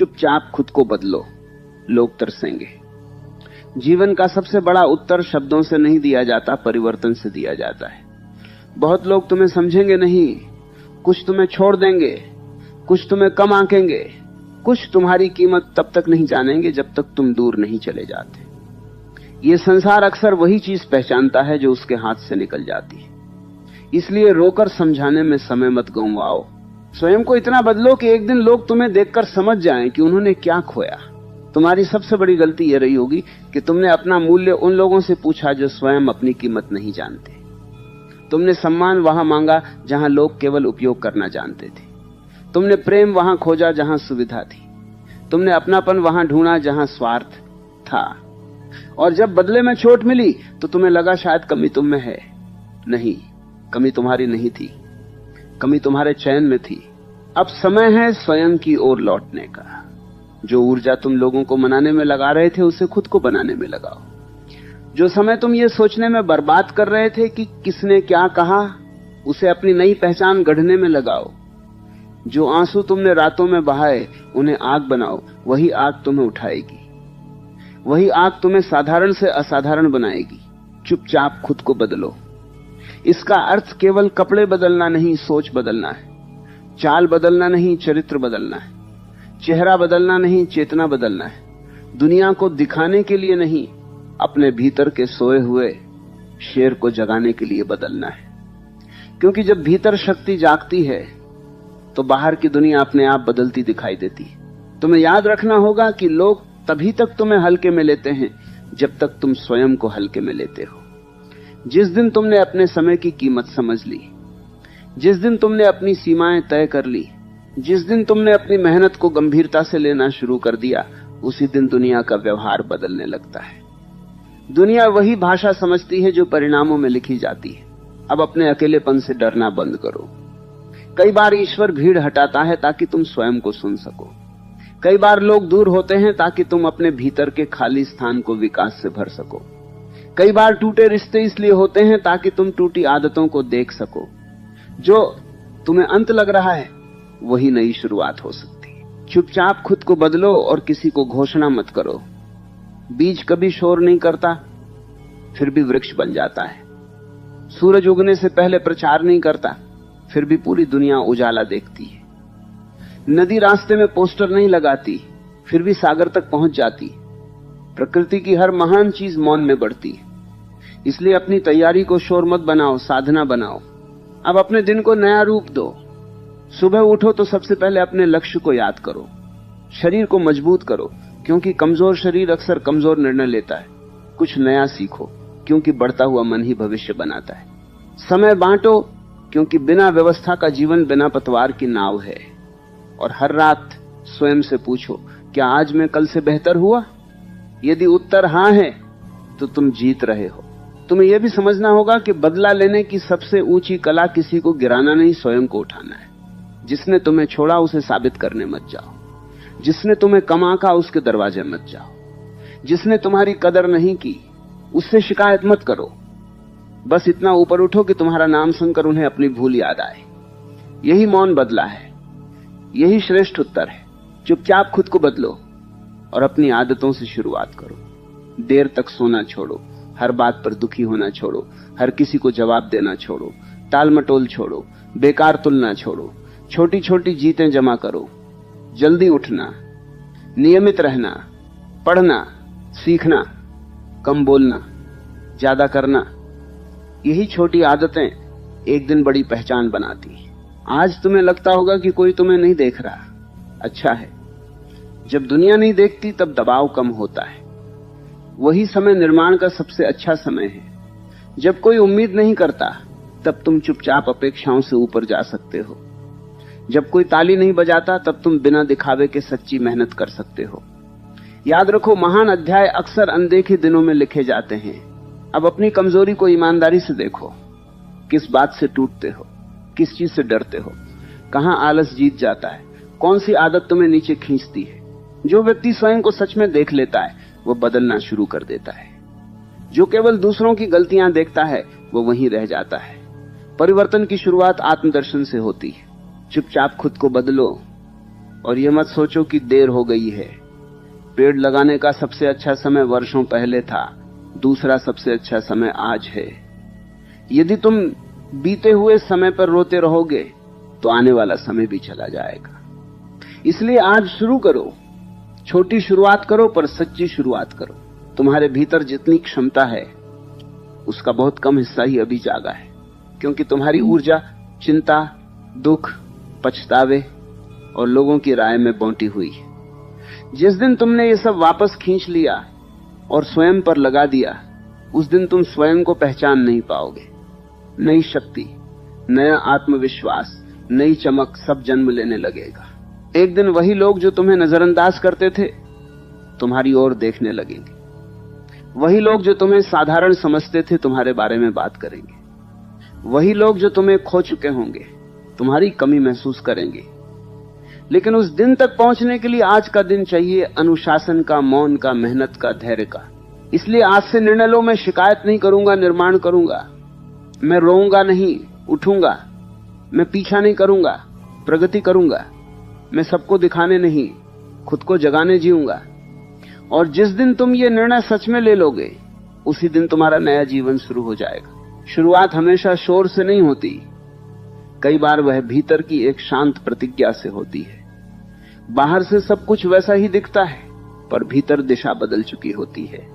चुपचाप खुद को बदलो, लोग तरसेंगे। जीवन का सबसे बड़ा उत्तर शब्दों से नहीं दिया जाता, परिवर्तन से दिया जाता है। बहुत लोग तुम्हें समझेंगे नहीं, कुछ तुम्हें छोड़ देंगे, कुछ तुम्हें कम आंकेंगे, कुछ तुम्हारी कीमत तब तक नहीं जानेंगे जब तक तुम दूर नहीं चले जाते। ये संसार अक्सर वही चीज पहचानता है जो उसके हाथ से निकल जाती है। इसलिए रोकर समझाने में समय मत गंवाओ। स्वयं को इतना बदलो कि एक दिन लोग तुम्हें देखकर समझ जाएं कि उन्होंने क्या खोया। तुम्हारी सबसे बड़ी गलती यह रही होगी कि तुमने अपना मूल्य उन लोगों से पूछा जो स्वयं अपनी कीमत नहीं जानते। तुमने सम्मान वहां मांगा जहां लोग केवल उपयोग करना जानते थे। तुमने प्रेम वहां खोजा जहां सुविधा थी। तुमने अपनापन वहां ढूंढा जहां स्वार्थ था। और जब बदले में चोट मिली तो तुम्हें लगा शायद कमी तुम में है। नहीं, कमी तुम्हारी नहीं थी, कमी तुम्हारे चयन में थी। अब समय है स्वयं की ओर लौटने का। जो ऊर्जा तुम लोगों को मनाने में लगा रहे थे उसे खुद को बनाने में लगाओ। जो समय तुम ये सोचने में बर्बाद कर रहे थे कि किसने क्या कहा, उसे अपनी नई पहचान गढ़ने में लगाओ। जो आंसू तुमने रातों में बहाए उन्हें आग बनाओ। वही आग तुम्हें उठाएगी, वही आग तुम्हें साधारण से असाधारण बनाएगी। चुपचाप खुद को बदलो। इसका अर्थ केवल कपड़े बदलना नहीं, सोच बदलना है। चाल बदलना नहीं, चरित्र बदलना है। चेहरा बदलना नहीं, चेतना बदलना है। दुनिया को दिखाने के लिए नहीं, अपने भीतर के सोए हुए शेर को जगाने के लिए बदलना है। क्योंकि जब भीतर शक्ति जागती है तो बाहर की दुनिया अपने आप बदलती दिखाई देती है। तुम्हें याद रखना होगा कि लोग तभी तक तुम्हें हल्के में लेते हैं जब तक तुम स्वयं को हल्के में लेते हो। जिस दिन तुमने अपने समय की कीमत समझ ली, जिस दिन तुमने अपनी सीमाएं तय कर ली, जिस दिन तुमने अपनी मेहनत को गंभीरता से लेना शुरू कर दिया, उसी दिन दुनिया का व्यवहार बदलने लगता है। दुनिया वही भाषा समझती है जो परिणामों में लिखी जाती है। अब अपने अकेलेपन से डरना बंद करो। कई बार ईश्वर भीड़ हटाता है ताकि तुम स्वयं को सुन सको। कई बार लोग दूर होते हैं ताकि तुम अपने भीतर के खाली स्थान को विकास से भर सको। कई बार टूटे रिश्ते इसलिए होते हैं ताकि तुम टूटी आदतों को देख सको। जो तुम्हें अंत लग रहा है वही नई शुरुआत हो सकती है। चुपचाप खुद को बदलो और किसी को घोषणा मत करो। बीज कभी शोर नहीं करता, फिर भी वृक्ष बन जाता है। सूरज उगने से पहले प्रचार नहीं करता, फिर भी पूरी दुनिया उजाला देखती है। नदी रास्ते में पोस्टर नहीं लगाती, फिर भी सागर तक पहुंच जाती। प्रकृति की हर महान चीज मौन में बढ़ती है। इसलिए अपनी तैयारी को शोर मत बनाओ, साधना बनाओ। अब अपने दिन को नया रूप दो। सुबह उठो तो सबसे पहले अपने लक्ष्य को याद करो। शरीर को मजबूत करो, क्योंकि कमजोर शरीर अक्सर कमजोर निर्णय लेता है। कुछ नया सीखो, क्योंकि बढ़ता हुआ मन ही भविष्य बनाता है। समय बांटो, क्योंकि बिना व्यवस्था का जीवन बिना पतवार की नाव है। और हर रात स्वयं से पूछो, क्या आज मैं कल से बेहतर हुआ? यदि उत्तर हां है तो तुम जीत रहे हो। तुम्हें यह भी समझना होगा कि बदला लेने की सबसे ऊंची कला किसी को गिराना नहीं, स्वयं को उठाना है। जिसने तुम्हें छोड़ा उसे साबित करने मत जाओ। जिसने तुम्हें कम आंका उसके दरवाजे मत जाओ। जिसने तुम्हारी कदर नहीं की उससे शिकायत मत करो। बस इतना ऊपर उठो कि तुम्हारा नाम सुनकर उन्हें अपनी भूल याद आए। यही मौन बदला है, यही श्रेष्ठ उत्तर है। चुपचाप खुद को बदलो और अपनी आदतों से शुरुआत करो। देर तक सोना छोड़ो, हर बात पर दुखी होना छोड़ो, हर किसी को जवाब देना छोड़ो, टाल मटोल छोड़ो, बेकार तुलना छोड़ो, छोटी छोटी जीतें जमा करो। जल्दी उठना, नियमित रहना, पढ़ना, सीखना, कम बोलना, ज्यादा करना, यही छोटी आदतें एक दिन बड़ी पहचान बनाती हैं। आज तुम्हें लगता होगा कि कोई तुम्हें नहीं देख रहा, अच्छा है। जब दुनिया नहीं देखती तब दबाव कम होता है। वही समय निर्माण का सबसे अच्छा समय है। जब कोई उम्मीद नहीं करता तब तुम चुपचाप अपेक्षाओं से ऊपर जा सकते हो। जब कोई ताली नहीं बजाता तब तुम बिना दिखावे के सच्ची मेहनत कर सकते हो। याद रखो, महान अध्याय अक्सर अनदेखे दिनों में लिखे जाते हैं। अब अपनी कमजोरी को ईमानदारी से देखो। किस बात से टूटते हो, किस चीज से डरते हो, कहां आलस जीत जाता है, कौन सी आदत तुम्हें नीचे खींचती है। जो व्यक्ति स्वयं को सच में देख लेता है वो बदलना शुरू कर देता है। जो केवल दूसरों की गलतियां देखता है वो वहीं रह जाता है। परिवर्तन की शुरुआत आत्मदर्शन से होती है। चुपचाप खुद को बदलो और यह मत सोचो कि देर हो गई है। पेड़ लगाने का सबसे अच्छा समय वर्षों पहले था, दूसरा सबसे अच्छा समय आज है। यदि तुम बीते हुए समय पर रोते रहोगे तो आने वाला समय भी चला जाएगा। इसलिए आज शुरू करो, छोटी शुरुआत करो पर सच्ची शुरुआत करो। तुम्हारे भीतर जितनी क्षमता है उसका बहुत कम हिस्सा ही अभी जागा है, क्योंकि तुम्हारी ऊर्जा चिंता, दुख, पछतावे और लोगों की राय में बौंटी हुई है। जिस दिन तुमने ये सब वापस खींच लिया और स्वयं पर लगा दिया, उस दिन तुम स्वयं को पहचान नहीं पाओगे। नई शक्ति, नया आत्मविश्वास, नई चमक सब जन्म लेने लगेगा। एक दिन वही लोग जो तुम्हें नजरअंदाज करते थे तुम्हारी ओर देखने लगेंगे। वही लोग जो तुम्हें साधारण समझते थे तुम्हारे बारे में बात करेंगे। वही लोग जो तुम्हें खो चुके होंगे तुम्हारी कमी महसूस करेंगे। लेकिन उस दिन तक पहुंचने के लिए आज का दिन चाहिए, अनुशासन का, मौन का, मेहनत का, धैर्य का। इसलिए आज से निर्णय लो, मैं शिकायत नहीं करूंगा, निर्माण करूंगा। मैं रोऊंगा नहीं, उठूंगा। मैं पीछा नहीं करूंगा, प्रगति करूंगा। मैं सबको दिखाने नहीं, खुद को जगाने जीऊंगा। और जिस दिन तुम ये निर्णय सच में ले लोगे उसी दिन तुम्हारा नया जीवन शुरू हो जाएगा। शुरुआत हमेशा शोर से नहीं होती, कई बार वह भीतर की एक शांत प्रतिज्ञा से होती है। बाहर से सब कुछ वैसा ही दिखता है पर भीतर दिशा बदल चुकी होती है।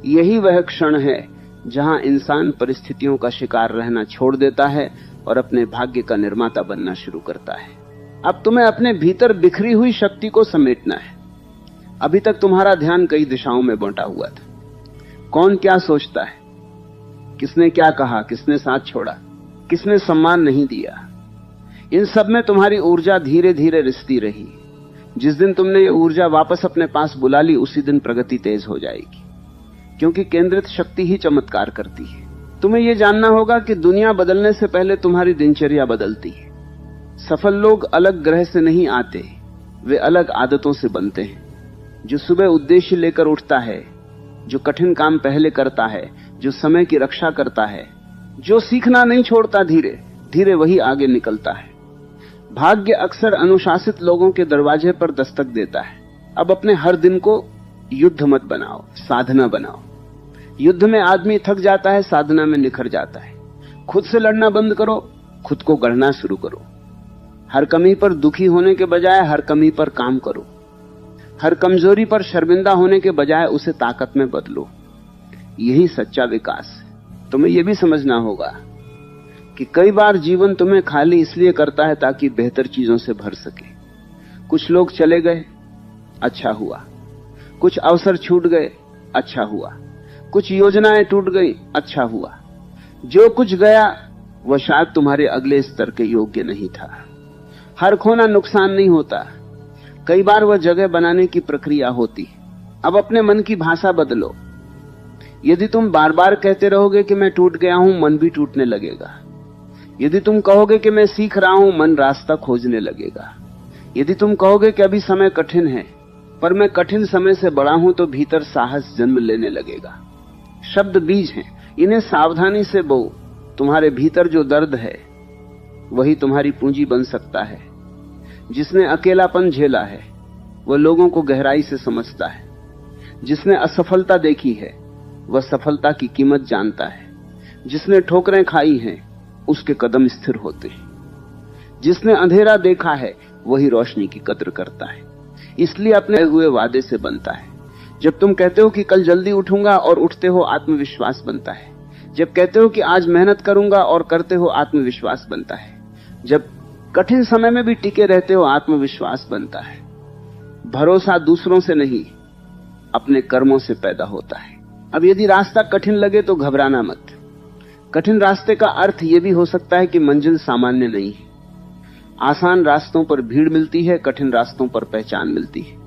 यही वह क्षण है जहां इंसान परिस्थितियों का शिकार रहना छोड़ देता है और अपने भाग्य का निर्माता बनना शुरू करता है। अब तुम्हें अपने भीतर बिखरी हुई शक्ति को समेटना है। अभी तक तुम्हारा ध्यान कई दिशाओं में बंटा हुआ था। कौन क्या सोचता है, किसने क्या कहा, किसने साथ छोड़ा, किसने सम्मान नहीं दिया, इन सब में तुम्हारी ऊर्जा धीरे धीरे रिसती रही। जिस दिन तुमने ये ऊर्जा वापस अपने पास बुला ली उसी दिन प्रगति तेज हो जाएगी, क्योंकि केंद्रित शक्ति ही चमत्कार करती है। तुम्हें यह जानना होगा कि दुनिया बदलने से पहले तुम्हारी दिनचर्या बदलती है। सफल लोग अलग ग्रह से नहीं आते, वे अलग आदतों से बनते हैं। जो सुबह उद्देश्य लेकर उठता है, जो कठिन काम पहले करता है, जो समय की रक्षा करता है, जो सीखना नहीं छोड़ता, धीरे धीरे वही आगे निकलता है। भाग्य अक्सर अनुशासित लोगों के दरवाजे पर दस्तक देता है। अब अपने हर दिन को युद्ध मत बनाओ, साधना बनाओ। युद्ध में आदमी थक जाता है, साधना में निखर जाता है। खुद से लड़ना बंद करो, खुद को गढ़ना शुरू करो। हर कमी पर दुखी होने के बजाय हर कमी पर काम करो। हर कमजोरी पर शर्मिंदा होने के बजाय उसे ताकत में बदलो। यही सच्चा विकास है। तुम्हें यह भी समझना होगा कि कई बार जीवन तुम्हें खाली इसलिए करता है ताकि बेहतर चीजों से भर सके। कुछ लोग चले गए, अच्छा हुआ। कुछ अवसर छूट गए, अच्छा हुआ। कुछ योजनाएं टूट गई, अच्छा हुआ। जो कुछ गया वह शायद तुम्हारे अगले स्तर के योग्य नहीं था। हर खोना नुकसान नहीं होता, कई बार वह जगह बनाने की प्रक्रिया होती। अब अपने मन की भाषा बदलो। यदि तुम बार बार कहते रहोगे कि मैं टूट गया हूं, मन भी टूटने लगेगा। यदि तुम कहोगे कि मैं सीख रहा हूं, मन रास्ता खोजने लगेगा। यदि तुम कहोगे कि अभी समय कठिन है पर मैं कठिन समय से बड़ा हूं, तो भीतर साहस जन्म लेने लगेगा। शब्द बीज हैं, इन्हें सावधानी से बो। तुम्हारे भीतर जो दर्द है वही तुम्हारी पूंजी बन सकता है। जिसने अकेलापन झेला है वह लोगों को गहराई से समझता है। जिसने असफलता देखी है वह सफलता की कीमत जानता है। जिसने ठोकरें खाई हैं उसके कदम स्थिर होते हैं। जिसने अंधेरा देखा है वही रोशनी की कद्र करता है। इसलिए अपने हुए वादे से बनता है। जब तुम कहते हो कि कल जल्दी उठूंगा और उठते हो, आत्मविश्वास बनता है। जब कहते हो कि आज मेहनत करूंगा और करते हो, आत्मविश्वास बनता है। जब कठिन समय में भी टिके रहते हो, आत्मविश्वास बनता है। भरोसा दूसरों से नहीं, अपने कर्मों से पैदा होता है। अब यदि रास्ता कठिन लगे तो घबराना मत। कठिन रास्ते का अर्थ यह भी हो सकता है कि मंजिल सामान्य नहीं है। आसान रास्तों पर भीड़ मिलती है, कठिन रास्तों पर पहचान मिलती है।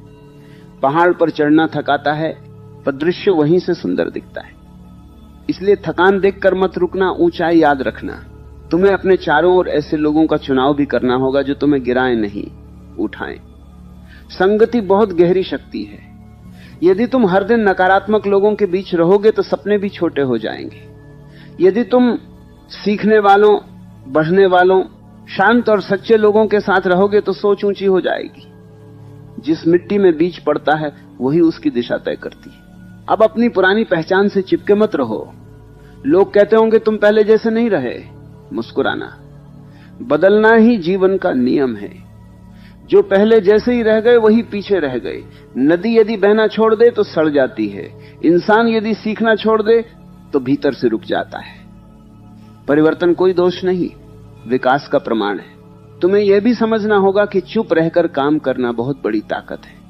पहाड़ पर चढ़ना थकाता है पर दृश्य वहीं से सुंदर दिखता है। इसलिए थकान देखकर मत रुकना, ऊंचाई याद रखना। तुम्हें अपने चारों ओर ऐसे लोगों का चुनाव भी करना होगा जो तुम्हें गिराएं नहीं, उठाएं। संगति बहुत गहरी शक्ति है। यदि तुम हर दिन नकारात्मक लोगों के बीच रहोगे तो सपने भी छोटे हो जाएंगे। यदि तुम सीखने वालों, बढ़ने वालों, शांत और सच्चे लोगों के साथ रहोगे तो सोच ऊंची हो जाएगी। जिस मिट्टी में बीज पड़ता है वही उसकी दिशा तय करती है। अब अपनी पुरानी पहचान से चिपके मत रहो। लोग कहते होंगे तुम पहले जैसे नहीं रहे। मुस्कुराना। बदलना ही जीवन का नियम है। जो पहले जैसे ही रह गए वही पीछे रह गए। नदी यदि बहना छोड़ दे तो सड़ जाती है। इंसान यदि सीखना छोड़ दे तो भीतर से रुक जाता है। परिवर्तन कोई दोष नहीं, विकास का प्रमाण है। तुम्हें यह भी समझना होगा कि चुप रहकर काम करना बहुत बड़ी ताकत है।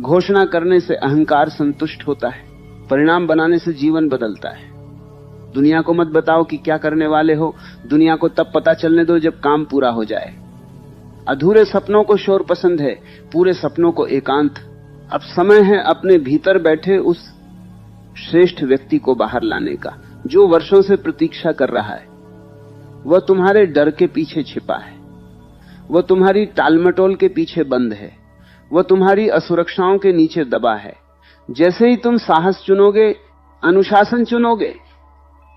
घोषणा करने से अहंकार संतुष्ट होता है, परिणाम बनाने से जीवन बदलता है। दुनिया को मत बताओ कि क्या करने वाले हो, दुनिया को तब पता चलने दो जब काम पूरा हो जाए। अधूरे सपनों को शोर पसंद है, पूरे सपनों को एकांत। अब समय है अपने भीतर बैठे उस श्रेष्ठ व्यक्ति को बाहर लाने का, जो वर्षों से प्रतीक्षा कर रहा है। वह तुम्हारे डर के पीछे छिपा है, वह तुम्हारी टालमटोल के पीछे बंद है, वह तुम्हारी असुरक्षाओं के नीचे दबा है। जैसे ही तुम साहस चुनोगे, अनुशासन चुनोगे,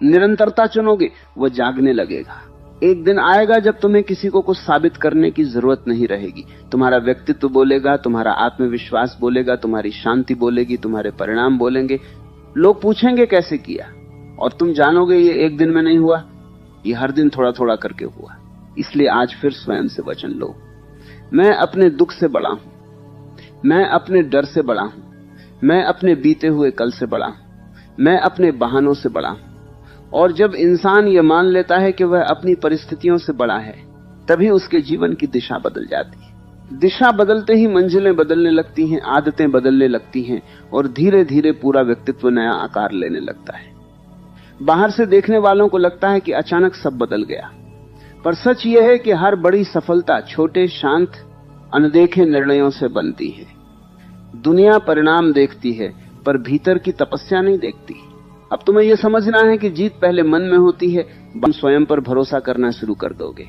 निरंतरता चुनोगे, वह जागने लगेगा। एक दिन आएगा जब तुम्हें किसी को कुछ साबित करने की जरूरत नहीं रहेगी। तुम्हारा व्यक्तित्व बोलेगा, तुम्हारा आत्मविश्वास बोलेगा, तुम्हारी शांति बोलेगी, तुम्हारे परिणाम बोलेंगे। लोग पूछेंगे कैसे किया, और तुम जानोगे ये एक दिन में नहीं हुआ, ये हर दिन थोड़ा थोड़ा करके हुआ। इसलिए आज फिर स्वयं से वचन लो, मैं अपने दुख से बड़ा हूं, मैं अपने डर से बड़ा हूं, मैं अपने बीते हुए कल से बड़ा हूं, मैं अपने बहानों से बड़ा हूं। और जब इंसान ये मान लेता है कि वह अपनी परिस्थितियों से बड़ा है, तभी उसके जीवन की दिशा बदल जाती है। दिशा बदलते ही मंजिलें बदलने लगती हैं, आदतें बदलने लगती हैं, और धीरे धीरे पूरा व्यक्तित्व नया आकार लेने लगता है। बाहर से देखने वालों को लगता है कि अचानक सब बदल गया, पर सच यह है कि हर बड़ी सफलता छोटे, शांत, अनदेखे निर्णयों से बनती है। दुनिया परिणाम देखती है, पर भीतर की तपस्या नहीं देखती। अब तुम्हें यह समझना है कि जीत पहले मन में होती है। तुम स्वयं पर भरोसा करना शुरू कर दोगे।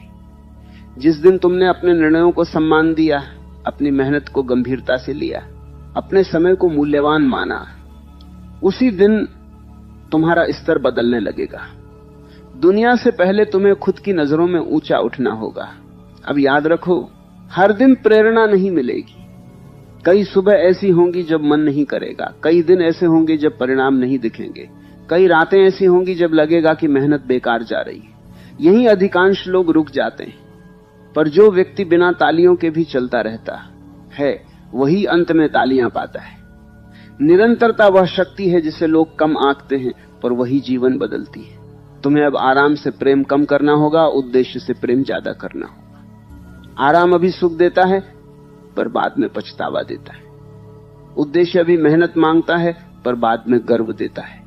जिस दिन तुमने अपने निर्णयों को सम्मान दिया, अपनी मेहनत को गंभीरता से लिया, अपने समय को मूल्यवान माना, उसी दिन तुम्हारा स्तर बदलने लगेगा। दुनिया से पहले तुम्हें खुद की नजरों में ऊंचा उठना होगा। अब याद रखो, हर दिन प्रेरणा नहीं मिलेगी। कई सुबह ऐसी होंगी जब मन नहीं करेगा, कई दिन ऐसे होंगे जब परिणाम नहीं दिखेंगे, कई रातें ऐसी होंगी जब लगेगा कि मेहनत बेकार जा रही है। यही अधिकांश लोग रुक जाते हैं, पर जो व्यक्ति बिना तालियों के भी चलता रहता है, वही अंत में तालियां पाता है। निरंतरता वह शक्ति है जिसे लोग कम आंकते हैं, पर वही जीवन बदलती है। तुम्हें अब आराम से प्रेम कम करना होगा, उद्देश्य से प्रेम ज्यादा करना होगा। आराम अभी सुख देता है, पर बाद में पछतावा देता है। उद्देश्य अभी मेहनत मांगता है, पर बाद में गर्व देता है।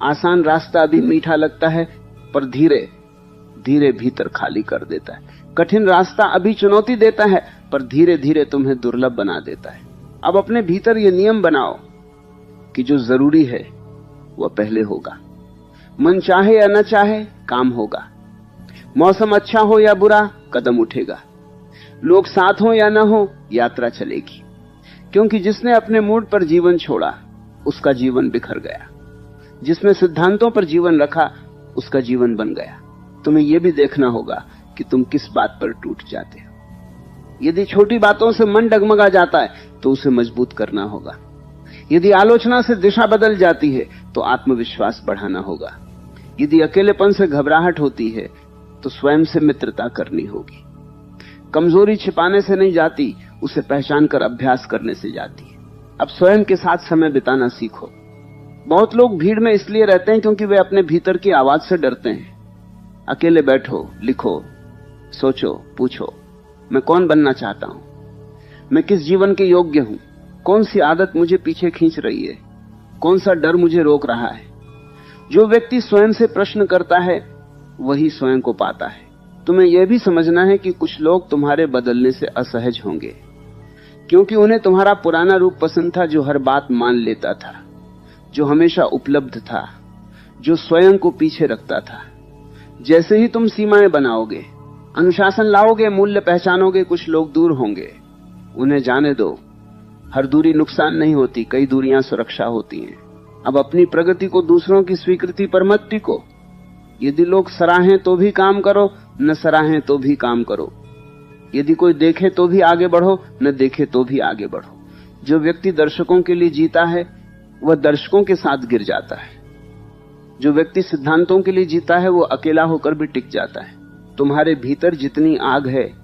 आसान रास्ता अभी मीठा लगता है, पर धीरे धीरे भीतर खाली कर देता है। कठिन रास्ता अभी चुनौती देता है, पर धीरे धीरे तुम्हें दुर्लभ बना देता है। अब अपने भीतर ये नियम बनाओ कि जो जरूरी है वह पहले होगा। मन चाहे या न चाहे, काम होगा। मौसम अच्छा हो या बुरा, कदम उठेगा। लोग साथ हो या न हो, यात्रा चलेगी। क्योंकि जिसने अपने मूड पर जीवन छोड़ा, उसका जीवन बिखर गया। जिसने सिद्धांतों पर जीवन रखा, उसका जीवन बन गया। तुम्हें यह भी देखना होगा कि तुम किस बात पर टूट जाते हो। यदि छोटी बातों से मन डगमगा जाता है, तो उसे मजबूत करना होगा। यदि आलोचना से दिशा बदल जाती है, तो आत्मविश्वास बढ़ाना होगा। यदि अकेलेपन से घबराहट होती है, तो स्वयं से मित्रता करनी होगी। कमजोरी छिपाने से नहीं जाती, उसे पहचान कर अभ्यास करने से जाती है। अब स्वयं के साथ समय बिताना सीखो। बहुत लोग भीड़ में इसलिए रहते हैं क्योंकि वे अपने भीतर की आवाज से डरते हैं। अकेले बैठो, लिखो, सोचो, पूछो, मैं कौन बनना चाहता हूं, मैं किस जीवन के योग्य हूं, कौन सी आदत मुझे पीछे खींच रही है, कौन सा डर मुझे रोक रहा है। जो व्यक्ति स्वयं से प्रश्न करता है, वही स्वयं को पाता है। तुम्हें यह भी समझना है कि कुछ लोग तुम्हारे बदलने से असहज होंगे, क्योंकि उन्हें तुम्हारा पुराना रूप पसंद था, जो हर बात मान लेता था, जो हमेशा उपलब्ध था, जो स्वयं को पीछे रखता था। जैसे ही तुम सीमाएं बनाओगे, अनुशासन लाओगे, मूल्य पहचानोगे, कुछ लोग दूर होंगे। उन्हें जाने दो। हर दूरी नुकसान नहीं होती, कई दूरियां सुरक्षा होती हैं। अब अपनी प्रगति को दूसरों की स्वीकृति पर मत टिको। यदि लोग सराहें तो भी काम करो, न सराहें तो भी काम करो। यदि कोई देखे तो भी आगे बढ़ो, न देखे तो भी आगे बढ़ो। जो व्यक्ति दर्शकों के लिए जीता है वह दर्शकों के साथ गिर जाता है। जो व्यक्ति सिद्धांतों के लिए जीता है वो अकेला होकर भी टिक जाता है। तुम्हारे भीतर जितनी आग है